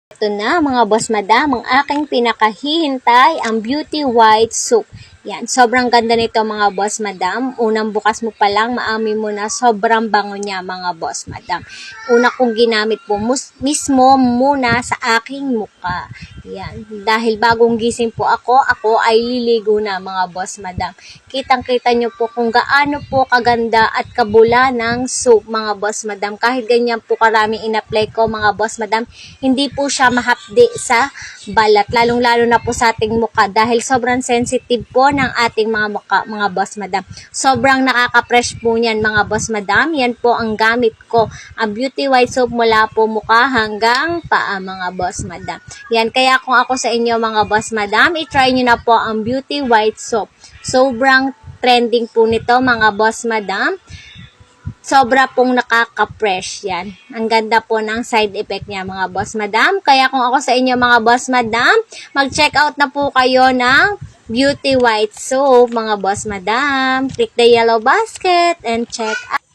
Ito na mga boss madam, ang aking pinakahihintay, ang Beauty White Soap. Yan, sobrang ganda nito mga boss madam. Unang bukas mo pa lang, maamin mo na sobrang bango niya mga boss madam. Una kong ginamit po mismo muna sa aking muka. Yan, dahil bagong gising po ako ay liligo na mga boss madam. Kitang-kita nyo po kung gaano po kaganda at kabula ng soap mga boss madam. Kahit ganyan po karami in-apply ko mga boss madam, hindi po siya mahapdi sa balat. Lalong-lalo na po sa ating muka dahil sobrang sensitive po ng ating mga muka mga boss madam. Sobrang nakaka-fresh po niyan mga boss madam. Yan po ang gamit ko. Ang Beauty White Soap mula po muka hanggang paa mga boss madam. Yan, kaya kung ako sa inyo mga boss madam, i-try nyo na po ang Beauty White Soap. Sobrang trending po nito mga boss madam. Sobra pong nakaka-fresh yan. Ang ganda po ng side effect niya mga boss madam. Kaya kung ako sa inyo mga boss madam, mag-check out na po kayo ng Beauty White Soap mga boss madam. Click the yellow basket and check out.